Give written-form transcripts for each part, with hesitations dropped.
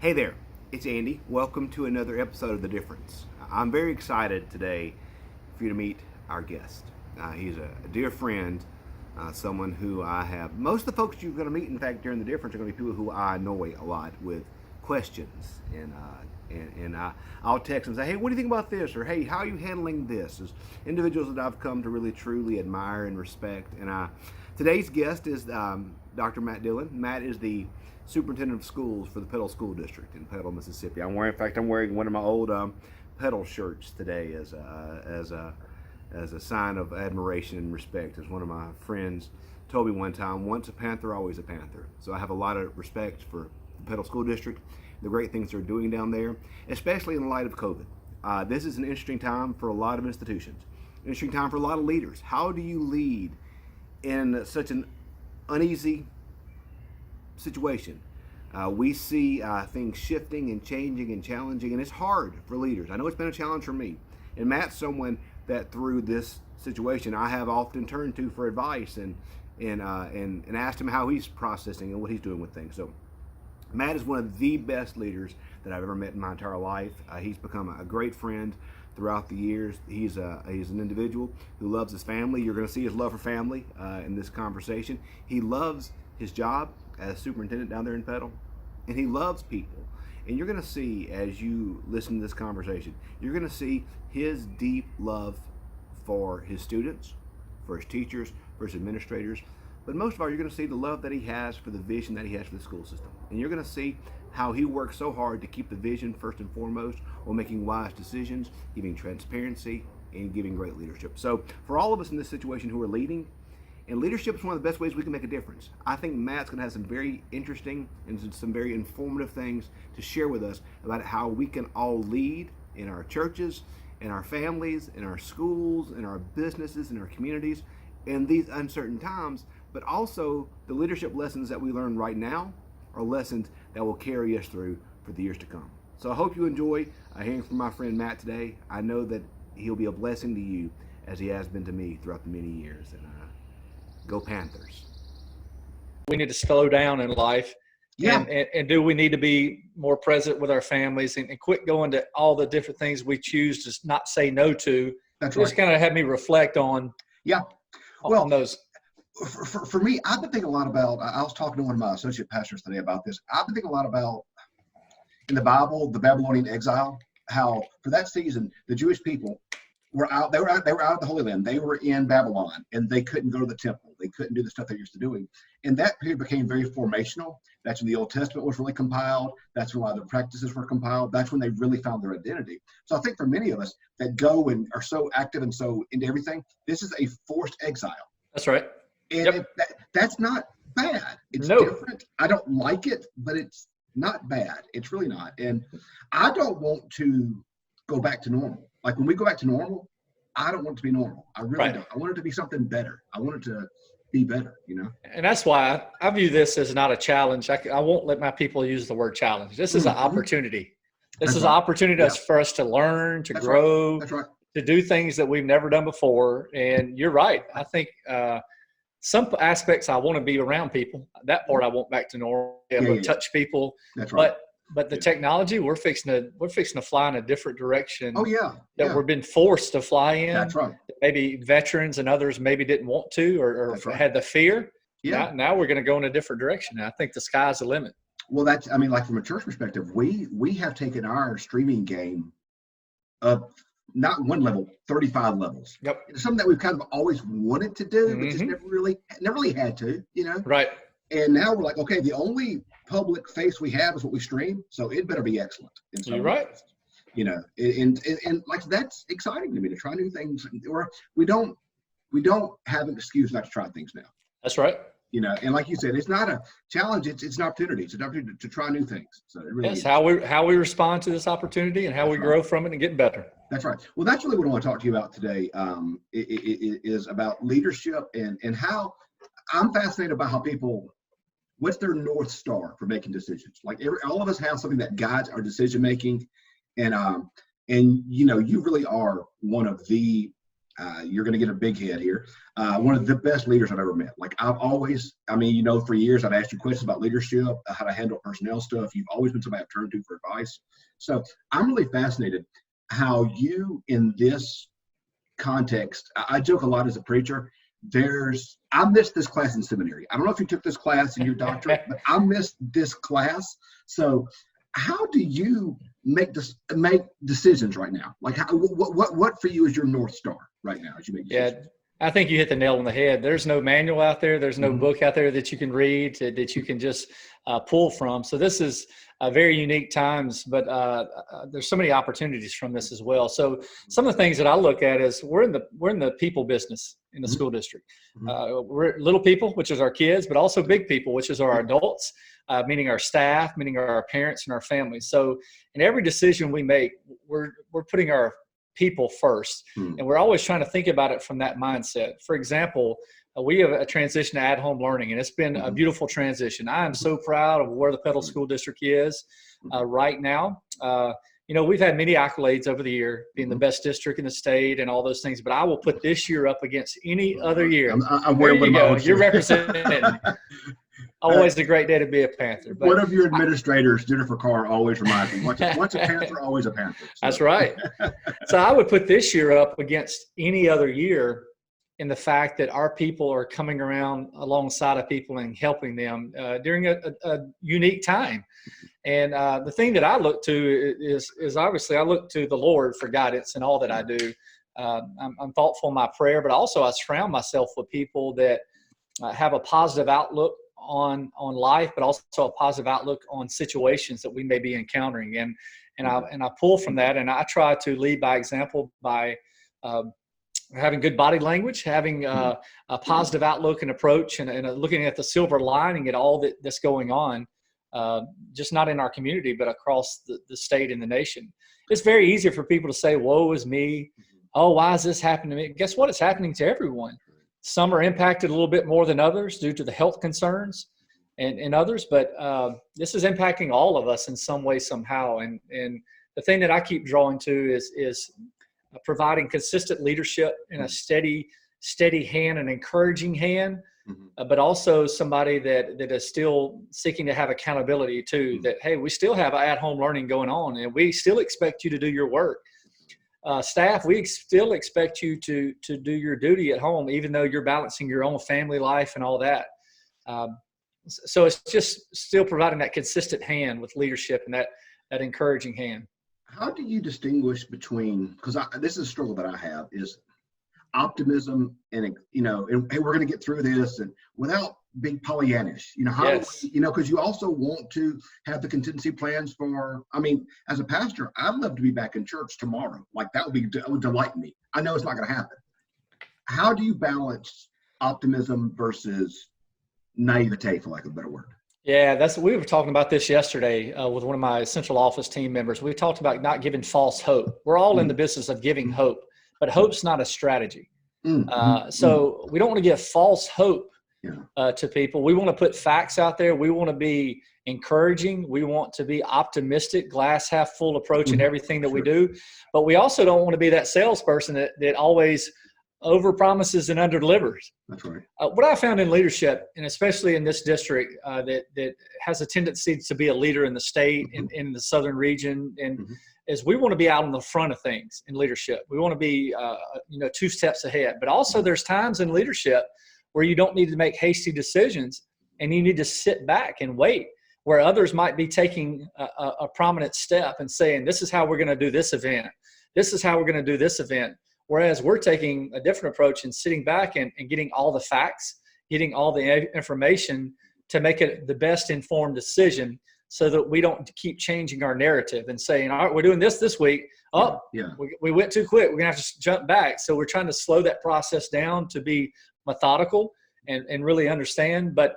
Hey there, it's Andy. Welcome to another episode of The Difference. I'm very excited today for you to meet our guest. He's a dear friend, someone who I have. Most of the folks you're going to meet, in fact, during The Difference, are going to be people who I annoy a lot with questions. I'll text them and say, hey, what do you think about this? Or, hey, how are you handling this? As individuals that I've come to really, truly admire and respect. Today's guest is Dr. Matt Dillon. Matt is the Superintendent of Schools for the Petal School District in Petal, Mississippi. I'm wearing one of my old Petal shirts today as a sign of admiration and respect. As one of my friends told me one time, once a Panther, always a Panther. So I have a lot of respect for the Petal School District, the great things they're doing down there, especially in the light of COVID. This is an interesting time for a lot of institutions, an interesting time for a lot of leaders. How do you lead in such an uneasy situation? We see things shifting and changing and challenging, and it's hard for leaders. I know it's been a challenge for me. And Matt's someone that through this situation I have often turned to for advice and asked him how he's processing and what he's doing with things. So Matt is one of the best leaders that I've ever met in my entire life. He's become a great friend throughout the years. He's an individual who loves his family. You're going to see his love for family in this conversation. He loves his job as superintendent down there in Petal, and he loves people. And you're going to see, as you listen to this conversation, you're going to see his deep love for his students, for his teachers, for his administrators. But most of all, you're going to see the love that he has for the vision that he has for the school system. And you're going to see how he works so hard to keep the vision first and foremost while making wise decisions, giving transparency, and giving great leadership. So for all of us in this situation who are leading, and leadership is one of the best ways we can make a difference. I think Matt's going to have some very interesting and some very informative things to share with us about how we can all lead in our churches, in our families, in our schools, in our businesses, in our communities in these uncertain times, but also the leadership lessons that we learn right now are lessons that will carry us through for the years to come. So I hope you enjoy hearing from my friend Matt today. I know that he'll be a blessing to you as he has been to me throughout the many years. And go Panthers. We need to slow down in life. Yeah. And do we need to be more present with our families and quit going to all the different things we choose to not say no to? That's right. Just kind of had me reflect on, on those. For me, I've been thinking a lot about, I was talking to one of my associate pastors today about this. I've been thinking a lot about, in the Bible, the Babylonian exile, how for that season, the Jewish people were out, they were out of the Holy Land. They were in Babylon and they couldn't go to the temple. They couldn't do the stuff they're used to doing. And that period became very formational. That's when the Old Testament was really compiled. That's when a lot of the practices were compiled. That's when they really found their identity. So I think for many of us that go and are so active and so into everything, this is a forced exile. That's right. And that's not bad. It's different. I don't like it, but it's not bad. It's really not. And I don't want to go back to normal. Like when we go back to normal, I don't want it to be normal. I really don't. I want it to be something better. I want it to be better, And that's why I view this as not a challenge. I won't let my people use the word challenge. This is an opportunity. This is an opportunity for us to learn, to grow, to do things that we've never done before. And you're right. I think some aspects I want to be around people. That part I want back to normal. I'm going to touch people. That's right. But the technology, we're fixing to fly in a different direction. Oh yeah. That we're being forced to fly in. That's right. Maybe veterans and others maybe didn't want to or had the fear. Yeah. Now we're going to go in a different direction. I think the sky's the limit. Well, like from a church perspective, we have taken our streaming game up not one level, 35 levels. Yep. It's something that we've kind of always wanted to do, but just never really had to, Right. And now we're like, okay, the only public face we have is what we stream, so it better be excellent. You're right. And like that's exciting to me to try new things. Or we don't have an excuse not to try things now. That's right. And like you said, it's not a challenge. It's an opportunity. It's an opportunity to try new things. So it really is. How we respond to this opportunity and how we grow from it and get better. That's right. Well, that's really what I want to talk to you about today. Is about leadership and how I'm fascinated by how people. What's their North Star for making decisions? Like all of us have something that guides our decision making, and you really are one of the You're going to get a big head here. One of the best leaders I've ever met. Like for years I've asked you questions about leadership, how to handle personnel stuff. You've always been somebody I've turned to for advice. So I'm really fascinated how you, in this context, I joke a lot as a preacher. I missed this class in seminary. I don't know if you took this class in your doctorate, but I missed this class. So how do you make decisions right now? Like what for you is your North Star right now as you make decisions? Yeah, I think you hit the nail on the head. There's no manual out there. There's no book out there that you can read, that you can just pull from. So this is very unique times, but there's so many opportunities from this as well. So some of the things that I look at is we're in the people business in the school district. We're little people, which is our kids, but also big people, which is our adults, meaning our staff, meaning our parents and our families. So in every decision we make, we're putting our people first, and we're always trying to think about it from that mindset. For example, we have a transition to at-home learning, and it's been a beautiful transition. I am so proud of where the Petal School District is right now. We've had many accolades over the year, being the best district in the state and all those things, but I will put this year up against any other year. I'm wearing one of my own You're representing. Always a great day to be a Panther. But one of your administrators, Jennifer Carr, always reminds me, once a Panther, always a Panther. So. That's right. So I would put this year up against any other year in the fact that our people are coming around alongside of people and helping them during a unique time. And the thing that I look to is obviously I look to the Lord for guidance in all that I do. I'm thoughtful in my prayer, but also I surround myself with people that have a positive outlook on life, but also a positive outlook on situations that we may be encountering. And I pull from that, and I try to lead by example by having good body language, having a positive outlook and approach, and looking at the silver lining at all that's going on, just not in our community, but across the state and the nation. It's very easy for people to say, woe is me. Oh, why is this happening to me? Guess what? It's happening to everyone. Some are impacted a little bit more than others due to the health concerns and others, but this is impacting all of us in some way, somehow. And the thing that I keep drawing to is providing consistent leadership in a steady hand, an encouraging hand, but also somebody that is still seeking to have accountability too, that, hey, we still have at-home learning going on, and we still expect you to do your work. Staff, we still expect you to do your duty at home, even though you're balancing your own family life and all that. So it's just still providing that consistent hand with leadership and that encouraging hand. How do you distinguish between, because this is a struggle that I have, is optimism and, and hey, we're going to get through this, and without being Pollyannish, Yes. because you also want to have the contingency plans for, as a pastor, I'd love to be back in church tomorrow. Like that would delight me. I know it's not going to happen. How do you balance optimism versus naivete, for lack of a better word? Yeah, we were talking about this yesterday with one of my central office team members. We talked about not giving false hope. We're all in the business of giving hope, but hope's not a strategy. So we don't want to give false hope to people. We want to put facts out there. We want to be encouraging. We want to be optimistic, glass half full approach in everything that we do. But we also don't want to be that salesperson that always over-promises and under-delivers. That's right. What I found in leadership, and especially in this district that has a tendency to be a leader in the state, in the southern region, and is we want to be out on the front of things in leadership. We want to be, 2 steps ahead. But also there's times in leadership where you don't need to make hasty decisions, and you need to sit back and wait, where others might be taking a prominent step and saying, this is how we're going to do this event. This is how we're going to do this event. Whereas we're taking a different approach and sitting back and getting all the facts, getting all the information to make it the best informed decision, so that we don't keep changing our narrative and saying, all right, we're doing this week. Oh, we went too quick. We're going to have to jump back. So we're trying to slow that process down to be methodical and really understand. But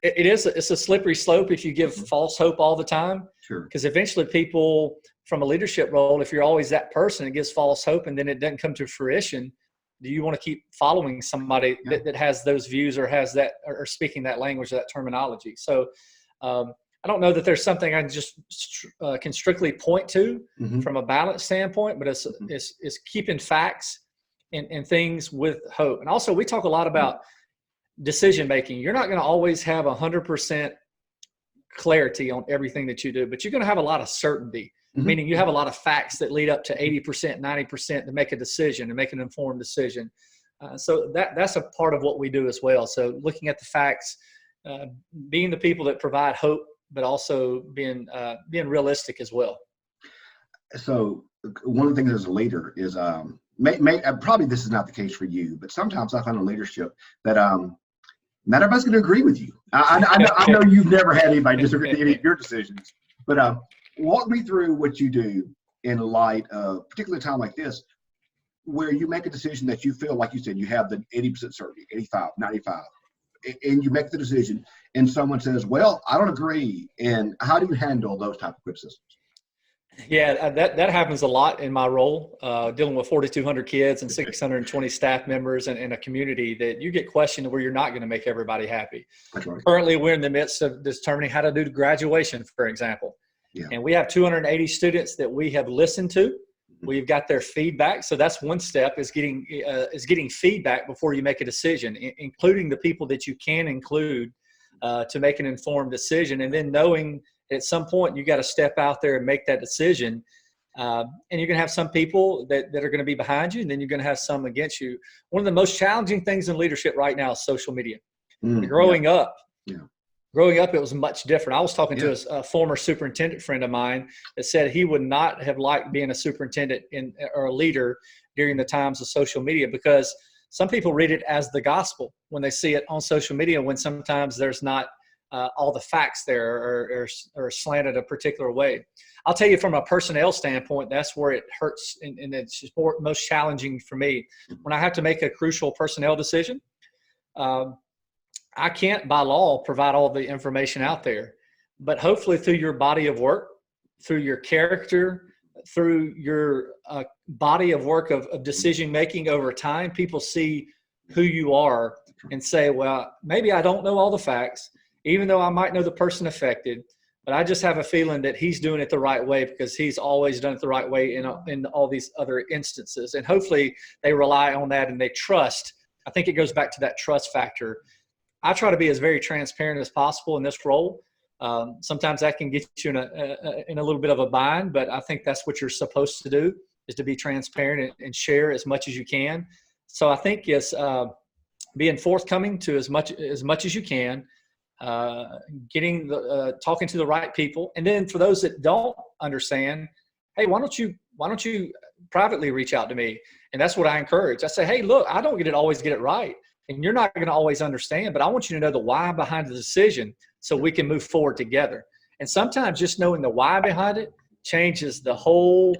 it's a slippery slope if you give false hope all the time. Sure. Because eventually people from a leadership role, if you're always that person that gives false hope and then it doesn't come to fruition, do you want to keep following somebody that has those views or has that, or speaking that language, that terminology? So I don't know that there's something I just can strictly point to from a balance standpoint, but it's keeping facts and things with hope. And also, we talk a lot about decision making. You're not going to always have 100% clarity on everything that you do, but you're going to have a lot of certainty, meaning you have a lot of facts that lead up to 80%, 90% to make a decision and make an informed decision. So that's a part of what we do as well. So looking at the facts, being the people that provide hope, but also being realistic as well. So one of the things as a leader is probably this is not the case for you, but sometimes I find in leadership that not everybody's going to agree with you. I know you've never had anybody disagree with any of your decisions, but walk me through what you do in light of particularly a time like this, where you make a decision that you feel, like you said, you have the 80% certainty, 85, 95, and you make the decision, and someone says, well, I don't agree. And how do you handle those type of criticisms? Yeah, that happens a lot in my role, dealing with 4,200 kids and 620 staff members and a community that you get questioned where you're not going to make everybody happy. That's right. Currently, we're in the midst of determining how to do graduation, for example. Yeah. And we have 280 students that we have listened to. We've got their feedback. So that's one step, is getting feedback before you make a decision, including the people that you can include to make an informed decision. And then knowing at some point you got to step out there and make that decision. And you're going to have some people that are going to be behind you, and then you're going to have some against you. One of the most challenging things in leadership right now is social media. Growing up, it was much different. I was talking to a former superintendent friend of mine that said he would not have liked being a superintendent or a leader during the times of social media, because some people read it as the gospel when they see it on social media, when sometimes there's not all the facts there or slanted a particular way. I'll tell you, from a personnel standpoint, that's where it hurts, and it's just most challenging for me. When I have to make a crucial personnel decision, I can't by law provide all the information out there, but hopefully through your body of work, through your character, through your body of work of decision making over time, people see who you are and say, well, maybe I don't know all the facts, even though I might know the person affected, but I just have a feeling that he's doing it the right way because he's always done it the right way in all these other instances. And hopefully they rely on that and they trust. I think it goes back to that trust factor. I try to be as very transparent as possible in this role. Sometimes that can get you in a little bit of a bind, but I think that's what you're supposed to do, is to be transparent and share as much as you can. So I think it's being forthcoming to as much as you can, talking to the right people. And then for those that don't understand, hey, why don't you privately reach out to me? And that's what I encourage. I say, hey, look, I don't always get it right, and you're not going to always understand, but I want you to know the why behind the decision so we can move forward together. And sometimes just knowing the why behind it changes the whole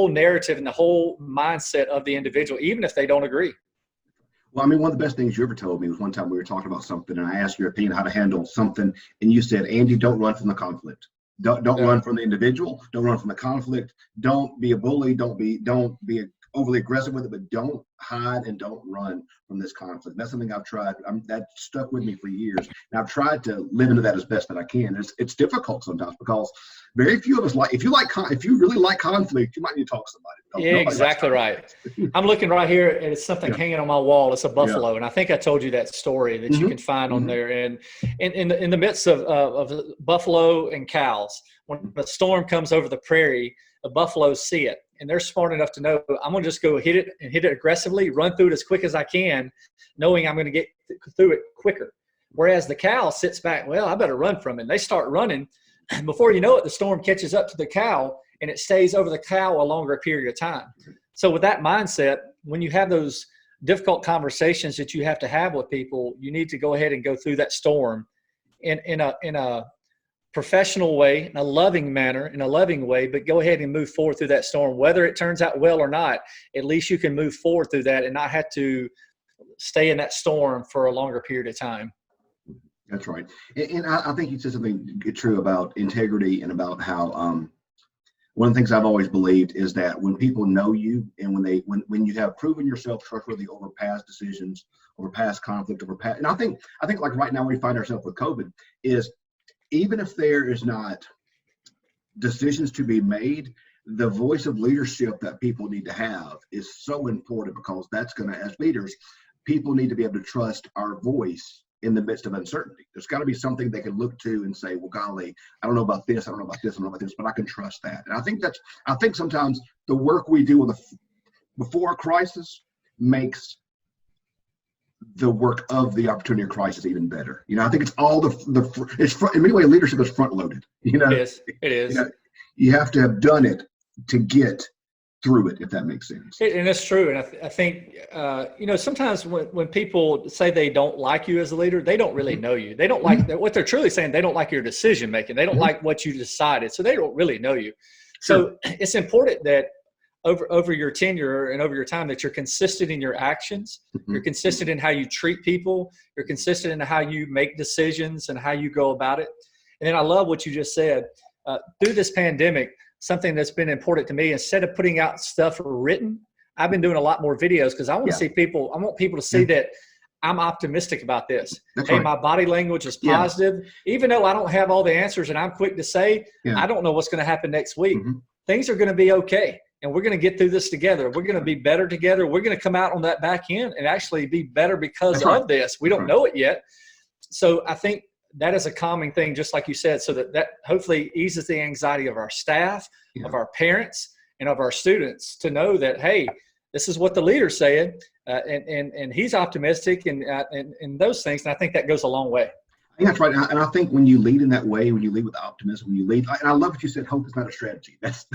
narrative and the whole mindset of the individual, even if they don't agree. Well, I mean, one of the best things you ever told me was one time we were talking about something, and I asked your opinion how to handle something, and you said, Andy, don't run from the conflict. Don't run from the individual. Don't run from the conflict. Don't be a bully. Don't be overly aggressive with it, but don't hide and don't run from this conflict. That's something I've tried. That stuck with me for years, and I've tried to live into that as best that I can. It's difficult sometimes because very few of us if you really like conflict, you might need to talk to somebody. Yeah, exactly right. I'm looking right here, and it's something hanging on my wall. It's a buffalo, and I think I told you that story that you can find on there. And in the midst of buffalo and cows, when a storm comes over the prairie, the buffaloes see it, and they're smart enough to know, I'm going to just go hit it aggressively, run through it as quick as I can, knowing I'm going to get through it quicker. Whereas the cow sits back, well, I better run from it. And they start running. Before you know it, the storm catches up to the cow, and it stays over the cow a longer period of time. So with that mindset, when you have those difficult conversations that you have to have with people, you need to go ahead and go through that storm in a professional way, in a loving manner, in a loving way, but go ahead and move forward through that storm. Whether it turns out well or not, at least you can move forward through that and not have to stay in that storm for a longer period of time. That's right. And I think you said something true about integrity and about how one of the things I've always believed is that when people know you and when you have proven yourself trustworthy over past decisions, over past conflict, and I think like right now we find ourselves with COVID is, even if there is not decisions to be made, the voice of leadership that people need to have is so important, because that's going to, as leaders, people need to be able to trust our voice in the midst of uncertainty. There's got to be something they can look to and say, well, golly, I don't know about this, I don't know about this, I don't know about this, but I can trust that. And I think sometimes the work we do before a crisis makes the work of the opportunity of crisis even better. I think it's all in many ways, leadership is front loaded. It is. You have to have done it to get through it, if that makes sense. And that's true. And I think, sometimes when people say they don't like you as a leader, they don't really know you. They don't like what they're truly saying. They don't like your decision making. They don't like what you decided. So they don't really know you. So it's important that over your tenure and over your time, that you're consistent in your actions. You're consistent in how you treat people. You're consistent in how you make decisions and how you go about it. And then I love what you just said. Through this pandemic, something that's been important to me, instead of putting out stuff written, I've been doing a lot more videos, because I want to see people. I want people to see that I'm optimistic about this. That's hey, right. My body language is positive. Even though I don't have all the answers and I'm quick to say, I don't know what's going to happen next week. Things are going to be okay. And we're going to get through this together. We're going to be better together. We're going to come out on that back end and actually be better because of this. We don't know it yet. So I think that is a calming thing, just like you said, so that hopefully eases the anxiety of our staff, of our parents, and of our students to know that, hey, this is what the leader said, and he's optimistic and those things. And I think that goes a long way. I think that's right. And I think when you lead in that way, when you lead with optimism, when you lead, and I love what you said, hope is not a strategy. That's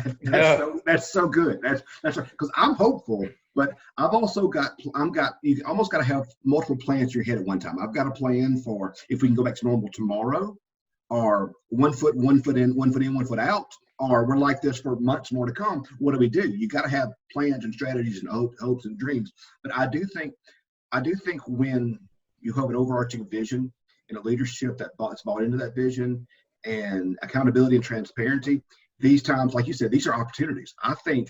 so good. That's right. Because I'm hopeful, but I've also you almost got to have multiple plans in your head at one time. I've got a plan for if we can go back to normal tomorrow, or 1 foot in, 1 foot in, 1 foot out, or we're like this for months more to come. What do? You got to have plans and strategies and hopes and dreams. But I do think when you have an overarching vision, and a leadership that's bought into that vision, and accountability and transparency, these times, like you said, these are opportunities.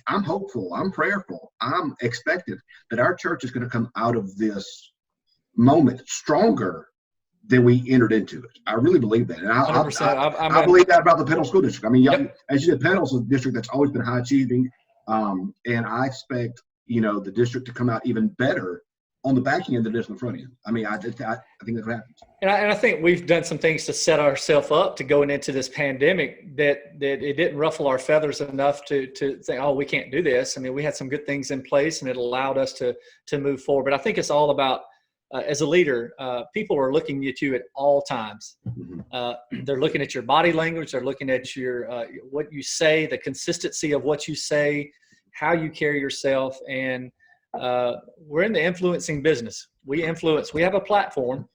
I'm hopeful, I'm prayerful, I'm expectant that our church is going to come out of this moment stronger than we entered into it. I really believe that. And I believe that about the Petal School District. I mean, as you said, Petal's a district that's always been high achieving. And I expect, the district to come out even better on the back end than it is on the front end. I mean, I think that's what happens. And I think we've done some things to set ourselves up to going into this pandemic that it didn't ruffle our feathers enough to think, oh, we can't do this. I mean, we had some good things in place, and it allowed us to move forward. But I think it's all about, as a leader, people are looking at you at all times. They're looking at your body language. They're looking at your what you say, the consistency of what you say, how you carry yourself, and we're in the influencing business. We influence. We have a platform.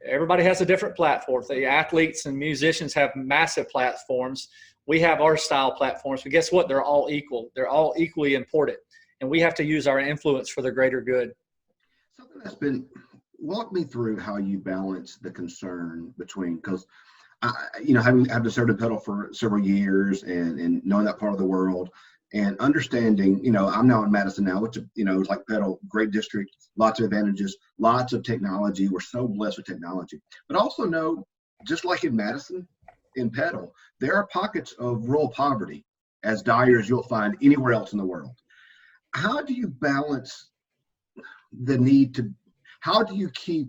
Everybody has a different platform. The athletes and musicians have massive platforms. We have our style platforms. But guess what? They're all equal. They're all equally important. And we have to use our influence for the greater good. Something that's been, walk me through how you balance the concern between, because having served in Petal for several years and knowing that part of the world, and understanding, I'm now in Madison now, which, is like Petal, great district, lots of advantages, lots of technology. We're so blessed with technology. But also know, just like in Madison, in Petal, there are pockets of rural poverty as dire as you'll find anywhere else in the world. How do you balance the need to, how do you keep,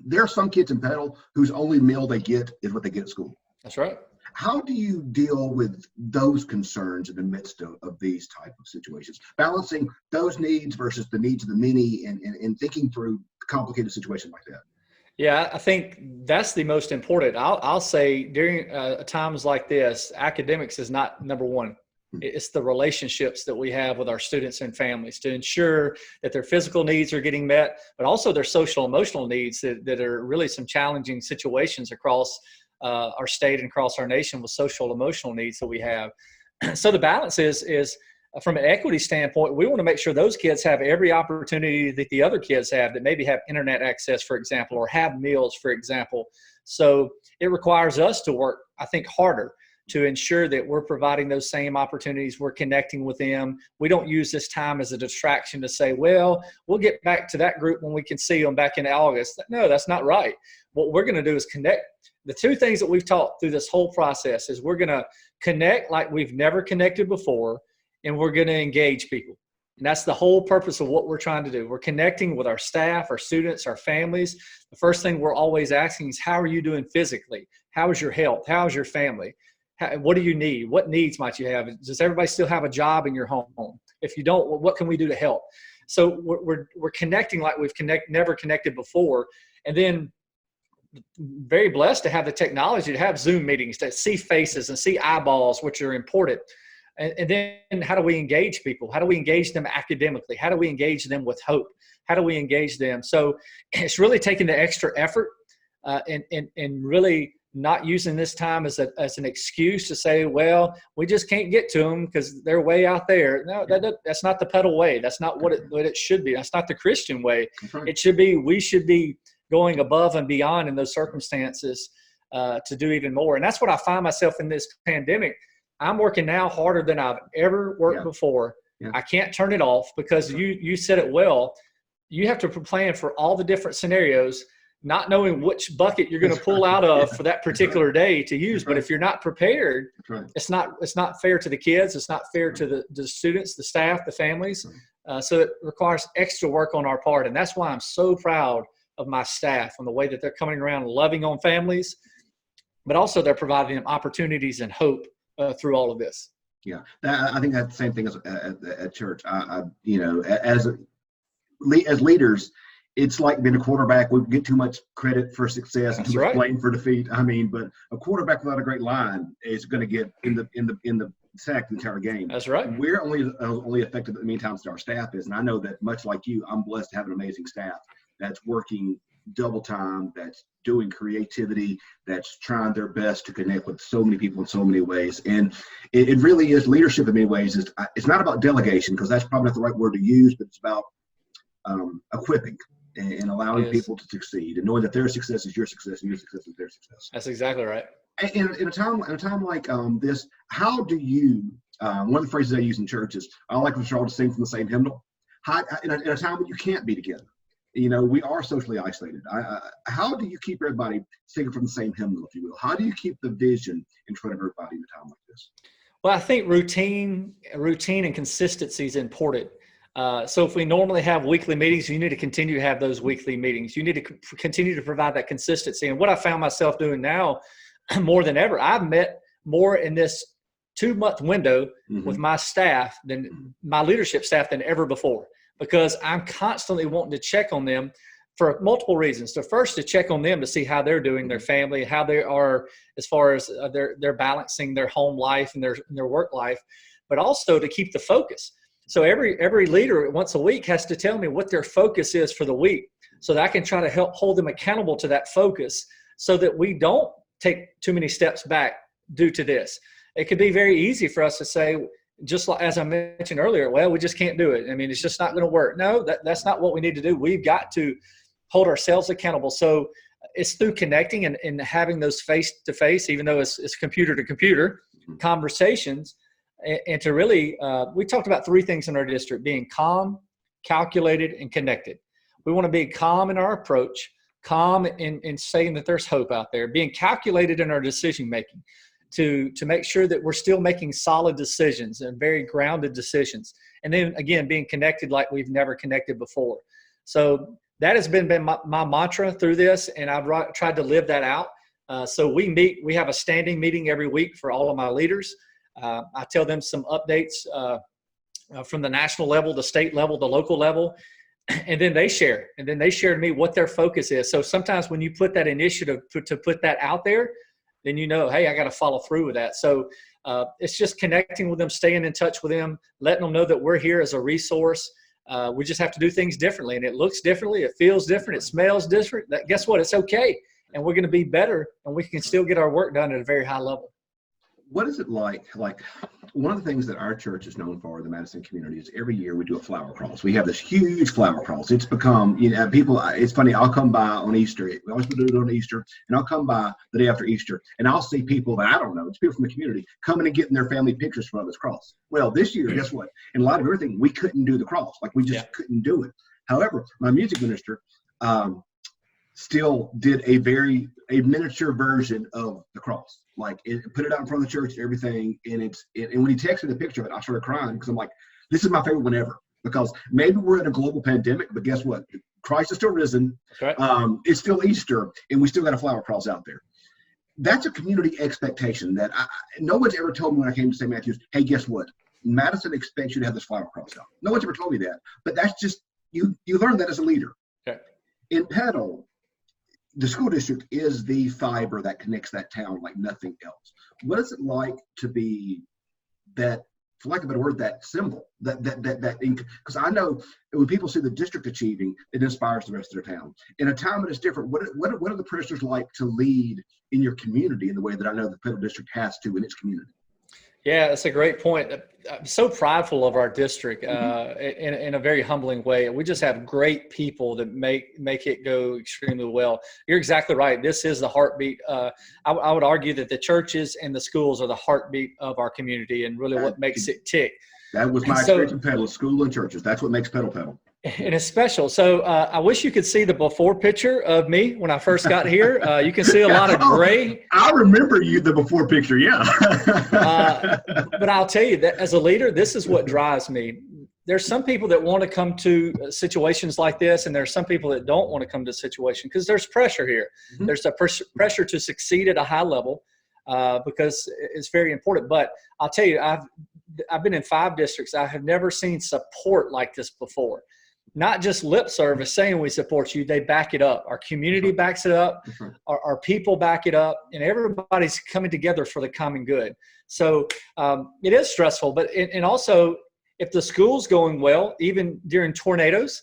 there are some kids in Petal whose only meal they get is what they get at school. That's right. How do you deal with those concerns in the midst of these type of situations? Balancing those needs versus the needs of the many, and thinking through complicated situations like that. Yeah, I think that's the most important. I'll say during times like this, academics is not number one. It's the relationships that we have with our students and families to ensure that their physical needs are getting met, but also their social emotional needs that are really some challenging situations across our state and across our nation with social emotional needs that we have. So the balance is from an equity standpoint, we want to make sure those kids have every opportunity that the other kids have that maybe have internet access, for example, or have meals, for example. So it requires us to work, I think, harder to ensure that we're providing those same opportunities. We're connecting with them. We don't use this time as a distraction to say, well, we'll get back to that group when we can see them back in August. No, that's not right. What we're going to do is connect the two things that we've taught through this whole process is we're going to connect like we've never connected before, and we're going to engage people. And that's the whole purpose of what we're trying to do. We're connecting with our staff, our students, our families. The first thing we're always asking is, how are you doing physically? How is your health? How is your family? What do you need? What needs might you have? Does everybody still have a job in your home? If you don't, what can we do to help? So we're connecting like we've never connected before. And then very blessed to have the technology to have Zoom meetings, to see faces and see eyeballs, which are important. And then how do we engage people? How do we engage them academically? How do we engage them with hope? How do we engage them? So it's really taking the extra effort and really not using this time as an excuse to say, well, we just can't get to them because they're way out there. No, that's not the Petal way. That's not what it should be. That's not the Christian way. It should be, we should be going above and beyond in those circumstances to do even more. And that's what I find myself in this pandemic. I'm working now harder than I've ever worked before. Yeah. I can't turn it off because you said it well. You have to plan for all the different scenarios, not knowing which bucket you're going to pull out of for that particular day to use. But if you're not prepared, it's not fair to the kids. It's not fair to the students, the staff, the families. So it requires extra work on our part. And that's why I'm so proud of my staff and the way that they're coming around loving on families, but also they're providing them opportunities and hope through all of this. Yeah, I think that's the same thing as at church. As leaders, it's like being a quarterback. We get too much credit for success and too much blame for defeat. I mean, but a quarterback without a great line is going to get in the sack the entire game. That's right. We're only affected many times to our staff is, and I know that much like you, I'm blessed to have an amazing staff that's working double time, that's doing creativity, that's trying their best to connect with so many people in so many ways. And it really is leadership in many ways. It's not about delegation, because that's probably not the right word to use, but it's about equipping and allowing people to succeed and knowing that their success is your success and your success is their success. That's exactly right. In a time like this, how do you, one of the phrases I use in church is, I like for us all to sing from the same hymnal. In a time when you can't be together, we are socially isolated. How do you keep everybody singing from the same hymnal, if you will? How do you keep the vision in front of everybody in a time like this? Well, I think routine and consistency is important. So if we normally have weekly meetings, you need to continue to have those weekly meetings. You need to continue to provide that consistency. And what I found myself doing now more than ever, I've met more in this 2-month window with my staff than my leadership staff than ever before, because I'm constantly wanting to check on them for multiple reasons. So first, to check on them to see how they're doing, their family, how they are as far as they're balancing their home life and their work life, but also to keep the focus. So every leader once a week has to tell me what their focus is for the week, so that I can try to help hold them accountable to that focus, so that we don't take too many steps back due to this. It could be very easy for us to say, just like as I mentioned earlier, well, we just can't do it. I mean, it's just not going to work. No, that's not what we need to do. We've got to hold ourselves accountable. So it's through connecting and having those face-to-face, even though it's computer-to-computer conversations, and to really, we talked about 3 things in our district: being calm, calculated, and connected. We want to be calm in our approach, calm in saying that there's hope out there, being calculated in our decision-making, to make sure that we're still making solid decisions and very grounded decisions. And then again, being connected like we've never connected before. So that has been my mantra through this, and I've tried to live that out. So we have a standing meeting every week for all of my leaders. I tell them some updates from the national level, the state level, the local level, and then they share. And then they share to me what their focus is. So sometimes when you put that initiative to put that out there, then hey, I got to follow through with that. So it's just connecting with them, staying in touch with them, letting them know that we're here as a resource. We just have to do things differently, and it looks differently, it feels different, it smells different. Guess what? It's okay, and we're going to be better, and we can still get our work done at a very high level. What is it like one of the things that our church is known for, the Madison community, is every year we do a flower cross. We have this huge flower cross. It's become, people, it's funny, I'll come by on Easter. We always do it on Easter, and I'll come by the day after Easter, and I'll see people that I don't know, it's people from the community, coming and getting their family pictures from this cross. Well, this year, guess what? In light of everything, we couldn't do the cross. We just couldn't do it. However, my music minister still did a miniature version of the cross. Like put it out in front of the church and everything. And and when he texted me the picture of it, I started crying because I'm like, this is my favorite one ever. Because maybe we're in a global pandemic, but guess what? Christ is still risen. That's right. It's still Easter, and we still got a flower cross out there. That's a community expectation that no one's ever told me when I came to St. Matthew's, hey, guess what? Madison expects you to have this flower cross out. No one's ever told me that. But that's just, you learn that as a leader. Okay. In Petal, the school district is the fiber that connects that town like nothing else. What is it like to be that, for lack of a better word, that symbol, because I know when people see the district achieving, it inspires the rest of their town. In a town that is different, what are the parishioners like to lead in your community in the way that I know the Petal District has to in its community? Yeah, that's a great point. I'm so prideful of our district in a very humbling way. We just have great people that make it go extremely well. You're exactly right. This is the heartbeat. I would argue that the churches and the schools are the heartbeat of our community and really what makes it tick. That was my experience in Petal, school and churches. That's what makes Petal. And it's special. So I wish you could see the before picture of me when I first got here. You can see a lot of gray. I remember the before picture, yeah. But I'll tell you that as a leader, this is what drives me. There's some people that want to come to situations like this, and there's some people that don't want to come to a situation because there's pressure here. Mm-hmm. There's a pressure to succeed at a high level because it's very important. But I'll tell you, I've been in 5 districts. I have never seen support like this before. Not just lip service saying we support you, they back it up. Our community backs it up, our people back it up, and everybody's coming together for the common good. So it is stressful, but and also if the school's going well, even during tornadoes,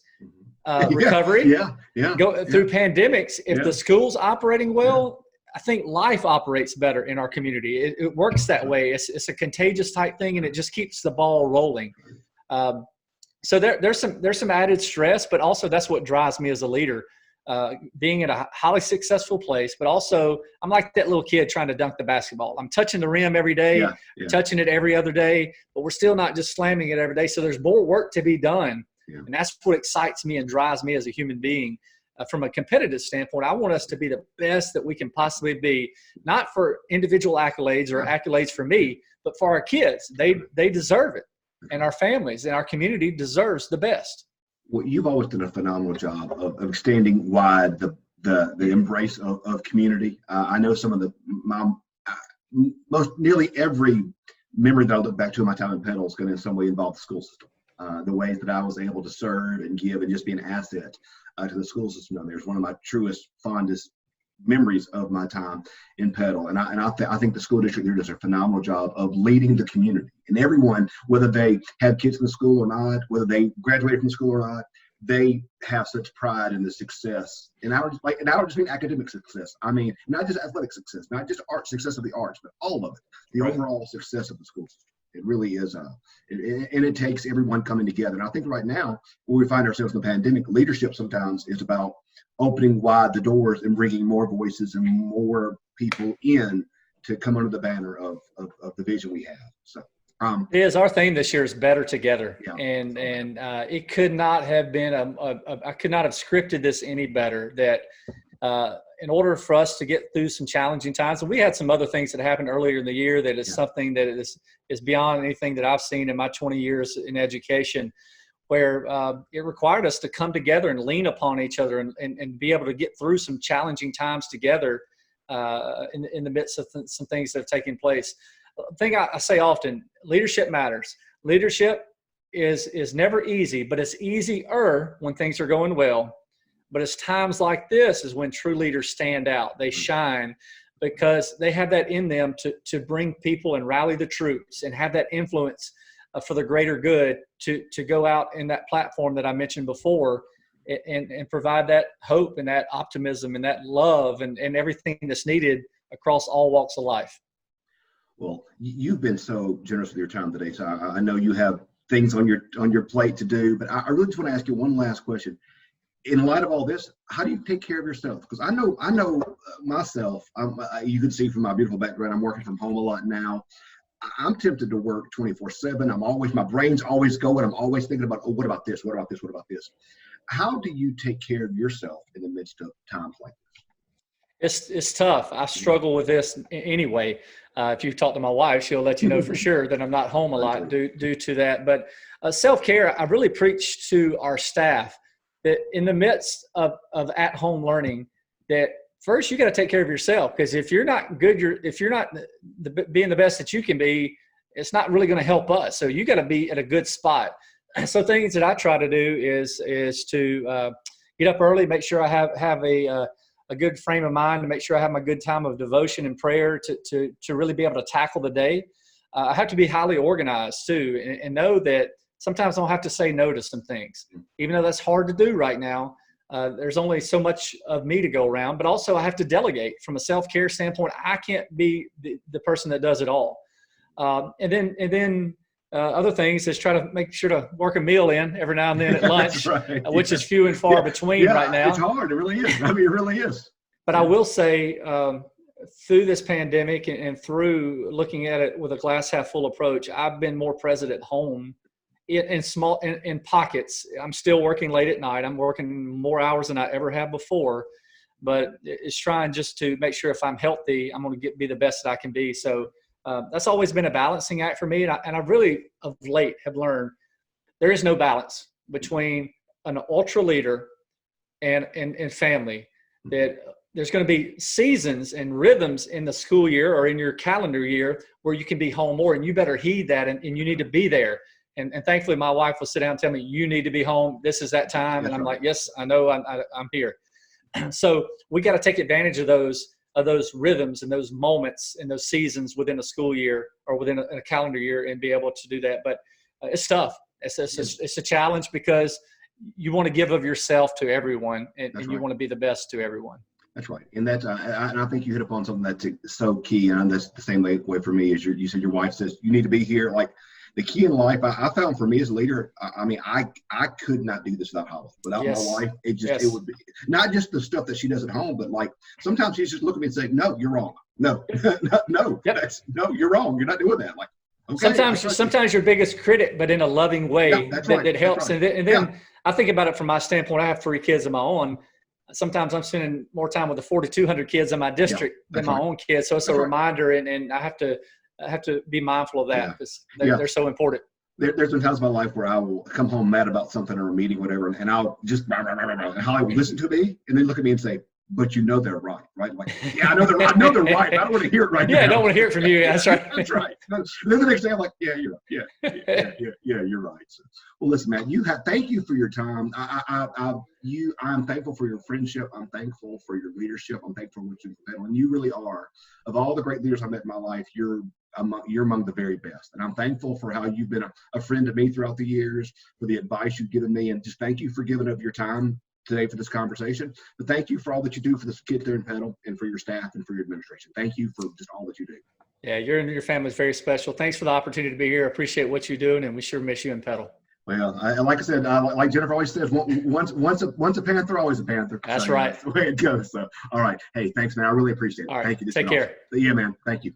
recovery, through pandemics, if the school's operating well, I think life operates better in our community. It works that way. It's a contagious type thing, and it just keeps the ball rolling. So there's some added stress, but also that's what drives me as a leader, being in a highly successful place. But also, I'm like that little kid trying to dunk the basketball. I'm touching the rim every day, touching it every other day, but we're still not just slamming it every day. So there's more work to be done, and that's what excites me and drives me as a human being. From a competitive standpoint, I want us to be the best that we can possibly be, not for individual accolades or accolades for me, but for our kids. They deserve it. And our families and our community deserves the best. Well, you've always done a phenomenal job of extending wide the embrace of community. I know some of nearly every memory that I look back to in my time in Petal is going to in some way involve the school system. The ways that I was able to serve and give and just be an asset to the school system down there is one of my truest, fondest memories of my time in Petal. And I think the school district there does a phenomenal job of leading the community. And everyone, whether they have kids in the school or not, whether they graduated from school or not, they have such pride in the success. And I don't just mean academic success. I mean, not just athletic success, not just success of the arts, but all of it. The overall success of the school system. It really is, and it takes everyone coming together. And I think right now, where we find ourselves in the pandemic, leadership sometimes is about opening wide the doors and bringing more voices and more people in to come under the banner of the vision we have. So it is our theme this year is better together, and it could not have been I could not have scripted this any better. That in order for us to get through some challenging times, and we had some other things that happened earlier in the year that is something that is beyond anything that I've seen in my 20 years in education, where it required us to come together and lean upon each other and be able to get through some challenging times together in the midst of some things that have taken place. The thing I say often, leadership matters. Leadership is never easy, but it's easier when things are going well. But it's times like this is when true leaders stand out. They shine because they have that in them to bring people and rally the troops and have that influence for the greater good to go out in that platform that I mentioned before and provide that hope and that optimism and that love and everything that's needed across all walks of life. Well, you've been so generous with your time today. So I know you have things on your plate to do, but I really just want to ask you one last question. In light of all this, how do you take care of yourself? Because I know myself. You can see from my beautiful background, I'm working from home a lot now. I'm tempted to work 24/7. My brain's always going. I'm always thinking about, what about this? What about this? What about this? How do you take care of yourself in the midst midst of times like It's tough. I struggle with this anyway. If you talk to my wife, she'll let you know for sure that I'm not home a lot due to that. But self-care, I really preach to our staff that in the midst of at-home learning, that first you got to take care of yourself, because if you're not good, if you're not being the best that you can be, it's not really going to help us. So you got to be at a good spot. So things that I try to do is to get up early, make sure I have a good frame of mind, to make sure I have my good time of devotion and prayer to really be able to tackle the day. I have to be highly organized too, and know that sometimes I'll have to say no to some things, even though that's hard to do right now. There's only so much of me to go around, but also I have to delegate from a self-care standpoint. I can't be the person that does it all. And then other things is try to make sure to work a meal in every now and then at lunch, right. Which is few and far between right now. It's hard. It really is. I mean, it really is. But I will say, through this pandemic and through looking at it with a glass half full approach, I've been more present at home in pockets. I'm still working late at night. I'm working more hours than I ever have before, but it's trying just to make sure if I'm healthy, I'm going to be the best that I can be. So that's always been a balancing act for me. And I really of late have learned there is no balance between an ultra leader and family. That there's going to be seasons and rhythms in the school year or in your calendar year where you can be home more, and you better heed that, and you need to be there. And thankfully my wife will sit down and tell me, you need to be home. This is that time. And I'm like, yes, I know, I'm here. So we got to take advantage of those rhythms and those moments and those seasons within a school year or within a calendar year, and be able to do that. But it's tough. It's a challenge, because you want to give of yourself to everyone, and you want to be the best to everyone. That's right. And that's, and I think you hit upon something that's so key. And that's the same way for me as you said, your wife says, you need to be here. Like the key in life, I found for me as a leader, I mean, I could not do this without Holly. Without my wife, it would be not just the stuff that she does at home, but like sometimes she's just look at me and say, no, you're wrong. No, no, no, you're wrong. You're not doing that. Like, okay. Sometimes your biggest critic, but in a loving way that helps. Right. And then I think about it from my standpoint. I have 3 kids of my own. Sometimes I'm spending more time with the 4,200 kids in my district than my own kids. So it's a reminder, and I have to be mindful of that, because they're so important. There's been times in my life where I will come home mad about something or a meeting, whatever, and I'll just and Holly will listen to me and then look at me and say, but you know they're right? Like, yeah, I know they're right. I don't want to hear it right now. Yeah, I don't want to hear it from you. That's right. That's right. And then the next day I'm like, yeah, you're right. Yeah, you're right. So, well, listen, Matt, thank you for your time. I'm thankful for your friendship. I'm thankful for your leadership. I'm thankful for what you've done. And you really are. Of all the great leaders I met in my life, you're among the very best. And I'm thankful for how you've been a friend to me throughout the years, for the advice you've given me, and just thank you for giving up your time today for this conversation. But thank you for all that you do for the kids there in Petal, and for your staff and for your administration. Thank you for just all that you do. Yeah, your family is very special. Thanks for the opportunity to be here. I appreciate what you're doing, and we sure miss you in Petal. Well, like I said, like Jennifer always says, once a Panther, always a Panther. That's right. That's the way it goes. So, all right. Hey, thanks, man. I really appreciate it. All right. Thank you. Take care. Awesome. Yeah, man. Thank you.